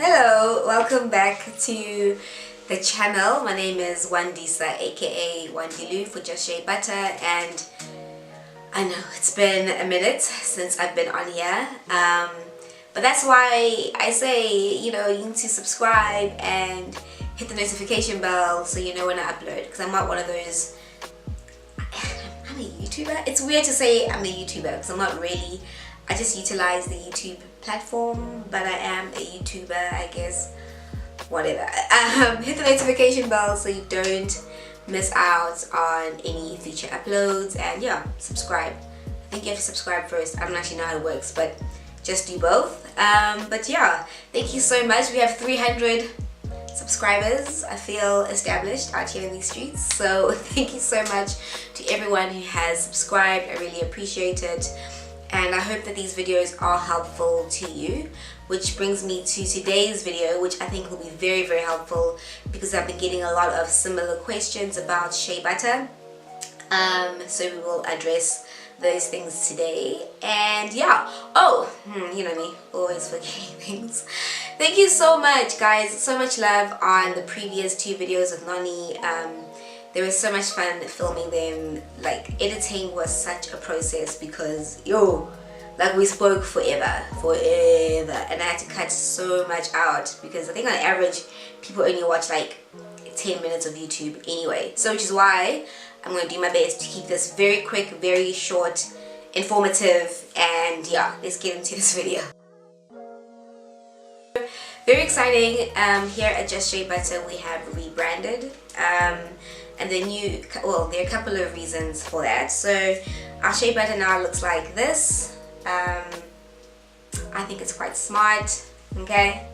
Hello, welcome back to the channel. My name is Wandisa, aka Wandilu for Just Shea Butter, and I know it's been a minute since I've been on here, but that's why I say, you need to subscribe and hit the notification bell so you know when I upload, because I'm not one of those, I'm a YouTuber. It's weird to say I'm a YouTuber because I'm not really. I just utilize the YouTube platform, but I am a YouTuber, I guess. Whatever. Hit the notification bell so you don't miss out on any future uploads, and yeah, subscribe. I think you have to subscribe first. I don't actually know how it works, but just do both. But yeah, thank you so much. We have 300 subscribers. I feel established out here in these streets, so thank you so much to everyone who has subscribed. I really appreciate it. And I hope that these videos are helpful to you, which brings me to today's video, which I think will be very, very helpful because I've been getting a lot of similar questions about shea butter. So we will address those things today. And yeah, you know me, always forgetting things. Thank you so much, guys. So much love on the previous 2 videos with Noni. There was so much fun filming them. Like, editing was such a process because like we spoke forever, and I had to cut so much out because I think on average people only watch like 10 minutes of YouTube anyway. So which is why I'm going to do my best to keep this very quick, very short, informative, and yeah, let's get into this video. Very exciting. Here at Just Shea Butter we have rebranded. And there are a couple of reasons for that. So our shea butter now looks like this. I think it's quite smart, okay?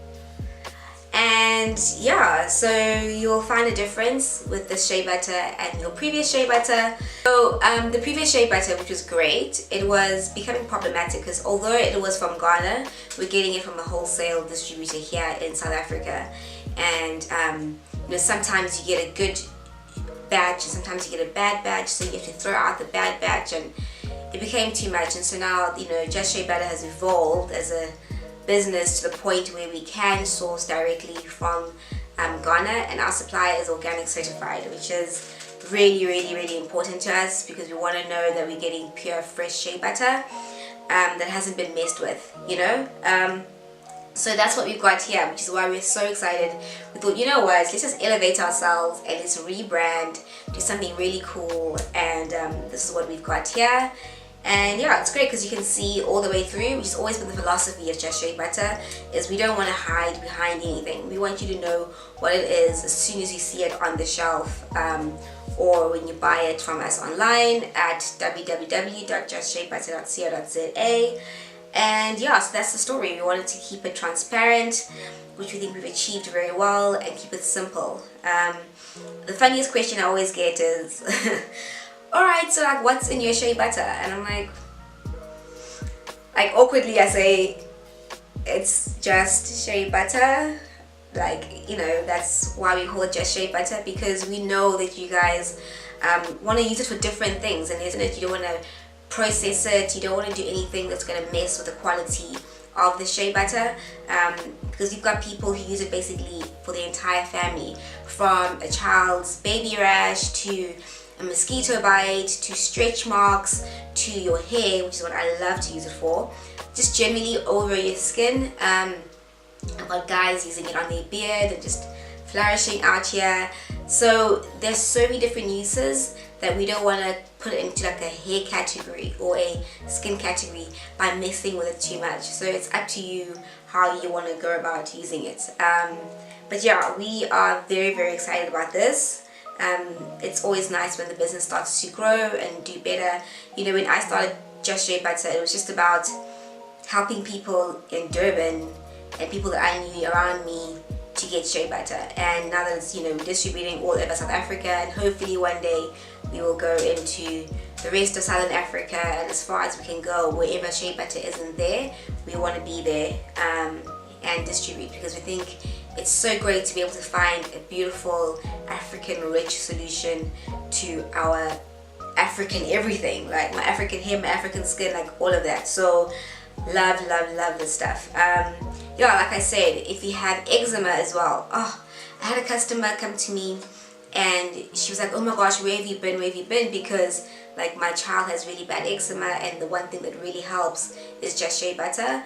And yeah, so you'll find a difference with this shea butter and your previous shea butter. So the previous shea butter, which was great, it was becoming problematic because although it was from Ghana, we're getting it from a wholesale distributor here in South Africa. And sometimes you get a good batch and sometimes you get a bad batch, so you have to throw out the bad batch, and it became too much. And so now Just Shea Butter has evolved as a business to the point where we can source directly from Ghana, and our supplier is organic certified, which is really, really, really important to us because we want to know that we're getting pure fresh shea butter that hasn't been messed with, So that's what we've got here, which is why we're so excited. We thought, you know what, let's just elevate ourselves and let's rebrand, do something really cool, and this is what we've got here. And yeah, it's great because you can see all the way through, which has always been the philosophy of Just Shea Butter, is we don't want to hide behind anything. We want you to know what it is as soon as you see it on the shelf, or when you buy it from us online at www.justsheabutter.co.za. And yeah, so that's the story. We wanted to keep it transparent, which we think we've achieved very well, and keep it simple. The funniest question I always get is, alright, so like what's in your shea butter? And I'm like awkwardly I say, it's just shea butter. That's why we call it Just Shea Butter, because we know that you guys want to use it for different things, and isn't it, you don't want to process it, you don't want to do anything that's going to mess with the quality of the shea butter, because you've got people who use it basically for the entire family, from a child's baby rash to a mosquito bite to stretch marks to your hair, which is what I love to use it for, just generally over your skin. I've got guys using it on their beard and just flourishing out here. So there's so many different uses that we don't want to put it into like a hair category or a skin category by messing with it too much. So it's up to you how you want to go about using it. But yeah, we are very, very excited about this. It's always nice when the business starts to grow and do better. When I started Just Shea Butter, it was just about helping people in Durban and people that I knew around me to get shea butter. And now that it's distributing all over South Africa, and hopefully one day we will go into the rest of Southern Africa, and as far as we can go, wherever shea butter isn't there, we want to be there and distribute, because we think it's so great to be able to find a beautiful African rich solution to our African everything, like my African hair, my African skin, like all of that. So love this stuff. yeah, like I said, if you have eczema as well. Oh, I had a customer come to me and she was like, oh my gosh, where have you been, because like my child has really bad eczema, and the one thing that really helps is Just Shea Butter.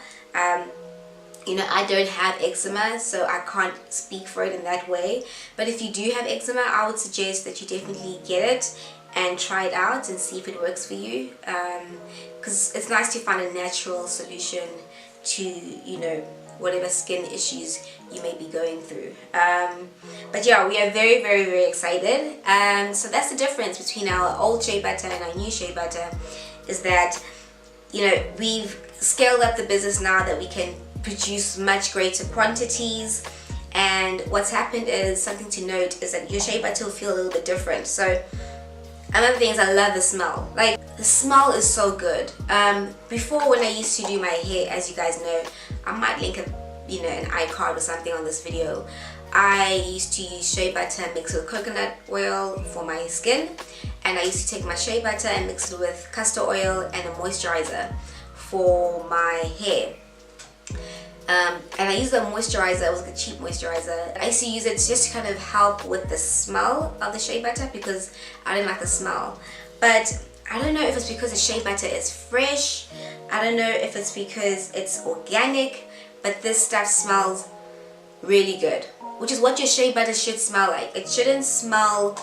You know, I don't have eczema, so I can't speak for it in that way, but if you do have eczema, I would suggest that you definitely get it and try it out and see if it works for you, because it's nice to find a natural solution to, you know, whatever skin issues you may be going through. But yeah, we are very, very, very excited. So that's the difference between our old shea butter and our new shea butter, is that, you know, we've scaled up the business now that we can produce much greater quantities. And what's happened is, something to note is that your shea butter will feel a little bit different. So another thing is, I love the smell. Like, the smell is so good. Before, when I used to do my hair, as you guys know, I might link an iCard or something on this video. I used to use shea butter mixed with coconut oil for my skin, and I used to take my shea butter and mix it with castor oil and a moisturizer for my hair. And I used the moisturizer, it was a cheap moisturizer. I used to use it just to kind of help with the smell of the shea butter, because I didn't like the smell. But I don't know if it's because the shea butter is fresh, I don't know if it's because it's organic, but this stuff smells really good, which is what your shea butter should smell like. It shouldn't smell,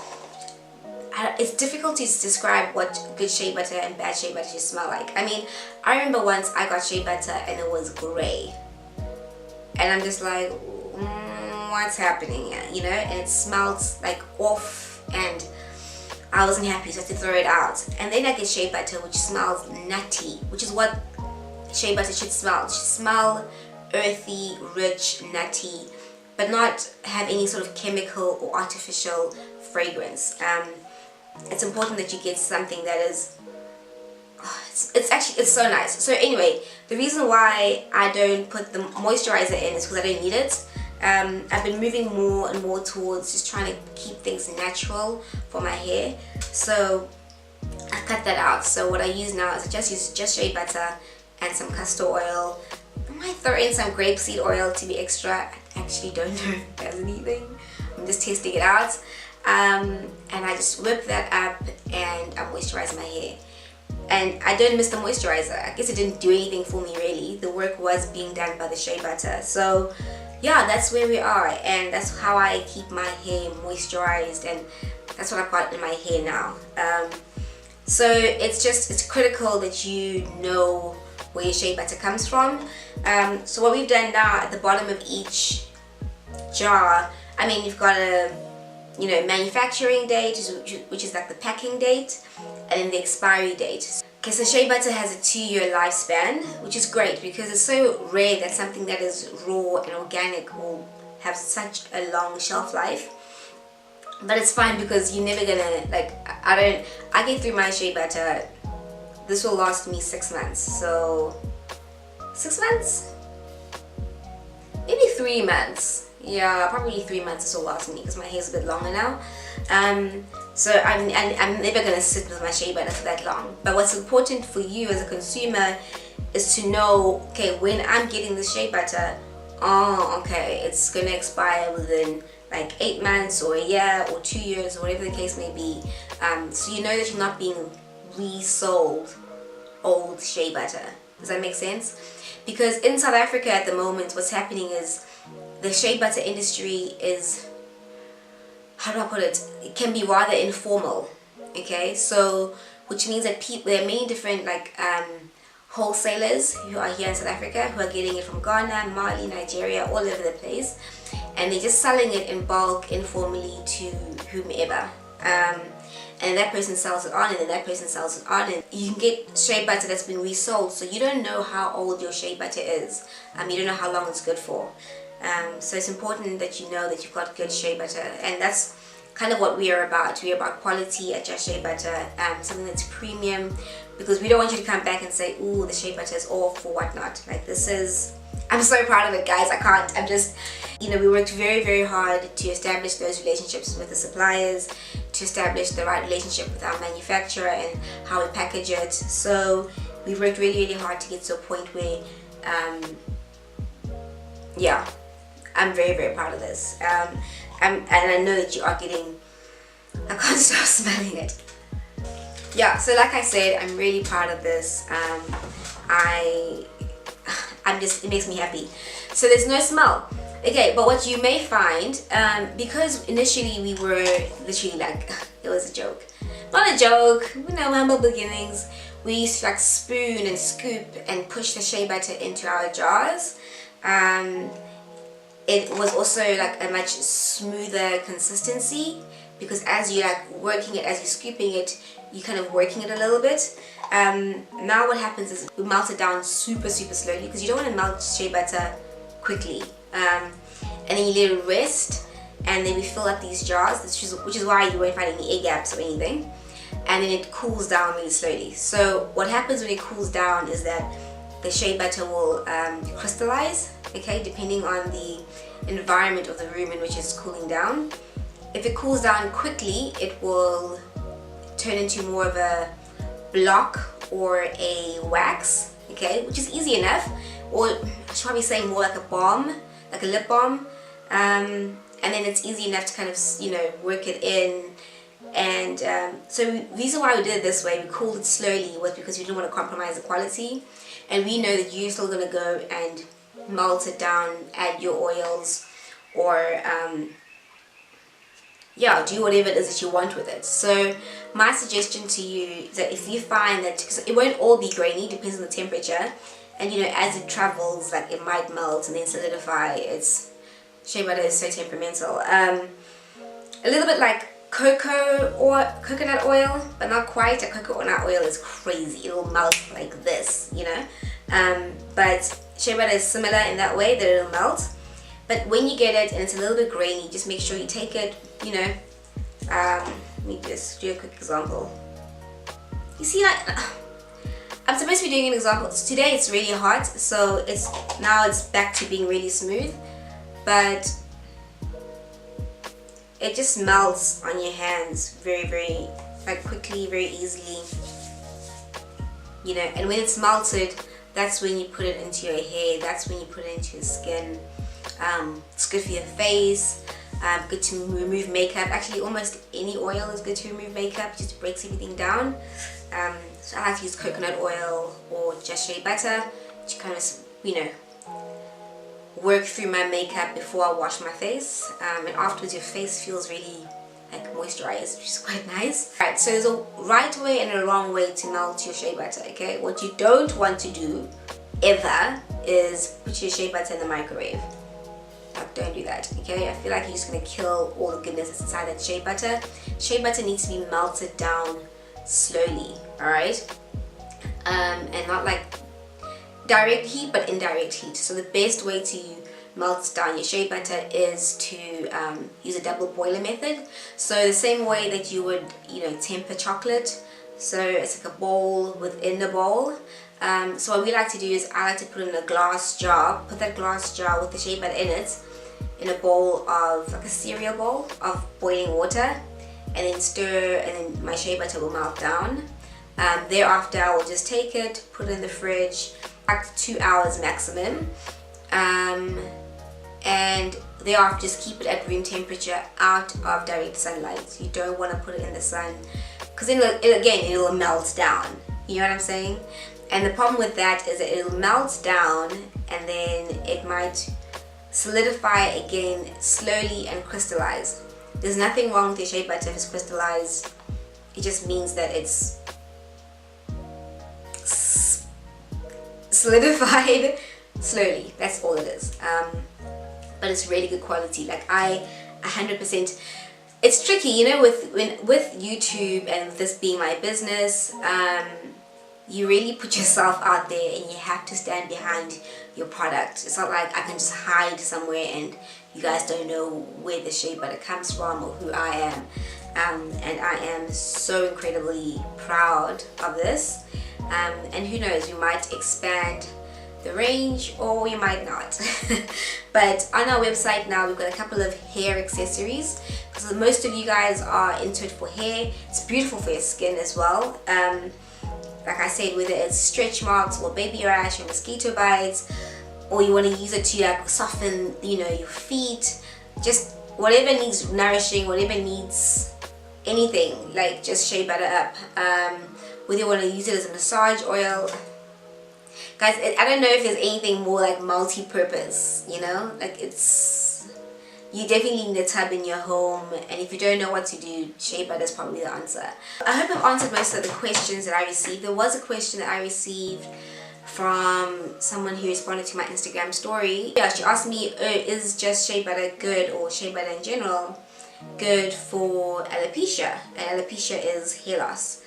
it's difficult to describe what good shea butter and bad shea butter should smell like. I mean, I remember once I got shea butter and it was gray, and I'm just like, what's happening here, you know? And it smells like off, and I wasn't happy, so I had to throw it out. And then I get shea butter which smells nutty, which is what shea butter should smell. It should smell earthy, rich, nutty, but not have any sort of chemical or artificial fragrance. It's important that you get something that is, it's so nice. So anyway, the reason why I don't put the moisturizer in is because I don't need it. I've been moving more and more towards just trying to keep things natural for my hair, so I've cut that out. So what I use now is I just use Just Shea Butter and some castor oil. I might throw in some grapeseed oil to be extra. I actually don't know if it does anything. I'm just testing it out. And I just whip that up and I moisturize my hair. And I don't miss the moisturizer. I guess it didn't do anything for me really. The work was being done by the shea butter. So yeah, that's where we are, and that's how I keep my hair moisturized, and that's what I've got in my hair now. So it's critical that you know where your shea butter comes from. So what we've done now, at the bottom of each jar, I mean, you've got a manufacturing date, which is like the packing date, and then the expiry date. Okay, so shea butter has a 2-year lifespan, which is great because it's so rare that something that is raw and organic will have such a long shelf life. But it's fine because you're never gonna, like, I get through my shea butter, this will last me 6 months. So 6 months? Maybe 3 months. Yeah, probably 3 months this will last me because my hair's a bit longer now. So I'm never gonna sit with my shea butter for that long. But what's important for you as a consumer is to know, okay, when I'm getting the shea butter, oh, okay, it's gonna expire within like 8 months or a year or 2 years or whatever the case may be. So you know that you're not being resold old shea butter. Does that make sense? Because in South Africa at the moment, what's happening is the shea butter industry is, how do I put it? It can be rather informal. Okay, so which means that there are many different wholesalers who are here in South Africa who are getting it from Ghana, Mali, Nigeria, all over the place, and they're just selling it in bulk informally to whomever. And that person sells it on, and then that person sells it on, and you can get shea butter that's been resold, so you don't know how old your shea butter is. You don't know how long it's good for. So it's important that you know that you've got good shea butter, and that's kind of what we are about. We are about quality at Just Shea Butter, something that's premium, because we don't want you to come back and say, ooh, the shea butter is off or whatnot. Like, this is, I'm so proud of it, guys. I can't, I'm just, we worked very, very hard to establish those relationships with the suppliers, to establish the right relationship with our manufacturer and how we package it. So we worked really, really hard to get to a point where yeah, I'm very, very proud of this. And I know that you are getting, I can't stop smelling it. Yeah, so like I said, I'm really proud of this. I'm just, it makes me happy. So there's no smell. Okay, but what you may find, because initially we were literally like, it was a joke. Not a joke, you know, humble beginnings. We used to like spoon and scoop and push the shea butter into our jars. It was also like a much smoother consistency, because as you're like working it, as you're scooping it, you're kind of working it a little bit. Now what happens is we melt it down super slowly, because you don't want to melt shea butter quickly. And then you let it rest, and then we fill up these jars, which is why you won't find any air gaps or anything. And then it cools down really slowly. So what happens when it cools down is that the shea butter will crystallize, okay, depending on the environment of the room in which it's cooling down. If it cools down quickly, it will turn into more of a block or a wax, okay, which is easy enough, or I should probably say more like a balm, like a lip balm, and then it's easy enough to kind of, you know, work it in. And so the reason why we did it this way, we cooled it slowly, was because we didn't want to compromise the quality, and we know that you're still going to go and melt it down, add your oils, or yeah, do whatever it is that you want with it. So my suggestion to you is that if you find that, because it won't all be grainy, depends on the temperature, and you know, as it travels, like it might melt and then solidify. It's, shea butter is so temperamental. A little bit like cocoa or coconut oil, but not quite. A coconut oil is crazy, it will melt like this, you know. But shea butter is similar in that way, that it'll melt. But when you get it and it's a little bit grainy, just make sure you take it, you know, let me just do a quick example. You see, like, I'm supposed to be doing an example. Today it's really hot, so now it's back to being really smooth, but it just melts on your hands very like quickly, very easily, you know. And when it's melted, that's when you put it into your hair, that's when you put it into your skin. It's good for your face, good to remove makeup. Actually, almost any oil is good to remove makeup, just breaks everything down. So I like to use coconut oil or Just Shea Butter to kind of, you know, work through my makeup before I wash my face, and afterwards your face feels really like moisturized, which is quite nice. Alright, so there's a right way and a wrong way to melt your shea butter, okay? What you don't want to do ever is put your shea butter in the microwave. Like, don't do that, okay? I feel like you're just gonna kill all the goodness that's inside that shea butter. Shea butter needs to be melted down slowly, alright? And not like direct heat, but indirect heat. So the best way to melt down your shea butter is to use a double boiler method. So the same way that you would, you know, temper chocolate. So it's like a bowl within the bowl. So what we like to do is, I like to put in a glass jar, put that glass jar with the shea butter in it, in a bowl of, like a cereal bowl of boiling water, and then stir, and then my shea butter will melt down. Thereafter I will just take it, put it in the fridge, like 2 hours maximum, and thereafter just keep it at room temperature, out of direct sunlight. You don't want to put it in the sun, because then it will melt down, you know what I'm saying? And the problem with that is that it'll melt down, and then it might solidify again slowly and crystallize. There's nothing wrong with your shea butter if it's crystallized. It just means that it's solidified slowly. That's all it is. But it's really good quality. Like, I 100%. It's tricky, you know, with YouTube and this being my business. You really put yourself out there, and you have to stand behind your product. It's not like I can just hide somewhere and you guys don't know where the shea butter comes from or who I am. And I am so incredibly proud of this. And who knows, we might expand the range or we might not. But on our website now, we've got a couple of hair accessories, because most of you guys are into it for hair. It's beautiful for your skin as well. Like I said, whether it's stretch marks or baby rash or mosquito bites, or you want to use it to like soften, you know, your feet, just whatever needs nourishing, whatever needs anything, like Just Shea Butter up. Whether you want to use it as a massage oil, guys, I don't know if there's anything more like multi-purpose, you know, like you definitely need a tub in your home, and if you don't know what to do, Shea Butter is probably the answer. I hope I've answered most of the questions that I received. There was a question that I received from someone who responded to my Instagram story. Yeah, she asked me, is Just Shea Butter good, or Shea Butter in general good for alopecia? And alopecia is hair loss.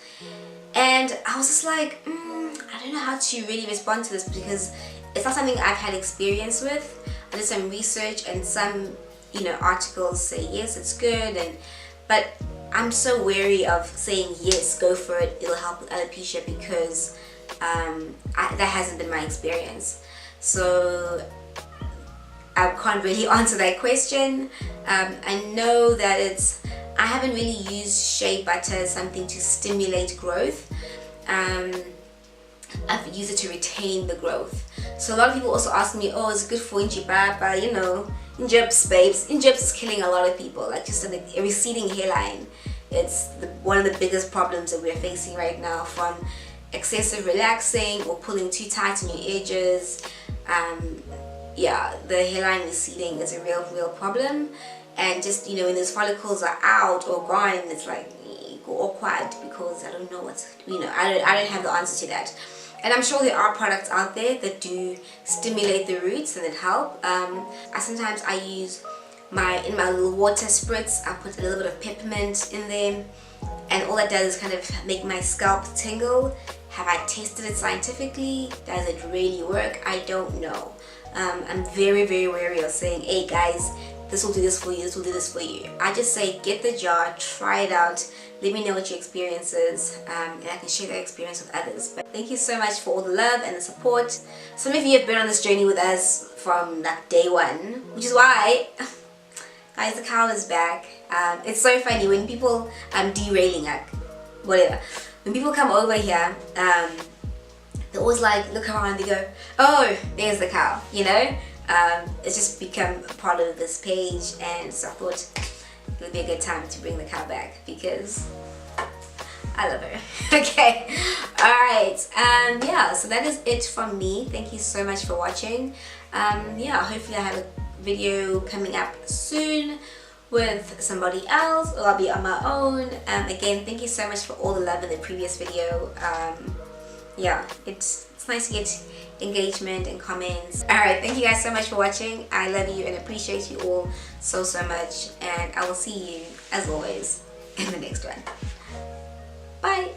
And I was just like, I don't know how to really respond to this, because it's not something I've had experience with. I did some research, and some, you know, articles say yes, it's good, but I'm so wary of saying yes, go for it, it'll help with alopecia, because that hasn't been my experience. So I can't really answer that question. I know that I haven't really used shea butter as something to stimulate growth. I've used it to retain the growth. So a lot of people also ask me, oh, is it good for injibaba? You know, injibs, babes. Injibs is killing a lot of people, like just a receding hairline. It's one of the biggest problems that we're facing right now, from excessive relaxing or pulling too tight on your edges. Yeah, the hairline receding is a real problem. And just, you know, when those follicles are out or gone, it's like go awkward, because I don't know what's, you know, I don't have the answer to that. And I'm sure there are products out there that do stimulate the roots and that help. Sometimes I use in my little water spritz, I put a little bit of peppermint in there, and all that does is kind of make my scalp tingle. Have I tested it scientifically? Does it really work? I don't know. I'm very wary of saying, hey guys, this will do this for you, this will do this for you. I just say, get the jar, try it out, let me know what your experience is, and I can share that experience with others. But thank you so much for all the love and the support. Some of you have been on this journey with us from like day one, which is why, guys, the cow is back. It's so funny when people, derailing, like, whatever. When people come over here, they always like look around and they go, oh, there's the cow, you know? It's just become a part of this page, and so I thought it would be a good time to bring the cow back, because I love her. Okay, alright, yeah, so that is it from me. Thank you so much for watching. Yeah, hopefully I have a video coming up soon with somebody else, or I'll be on my own. Again, thank you so much for all the love in the previous video. Yeah, it's nice to get engagement and comments. Alright, thank you guys so much for watching. I love you and appreciate you all so much, and I will see you as always in the next one. Bye.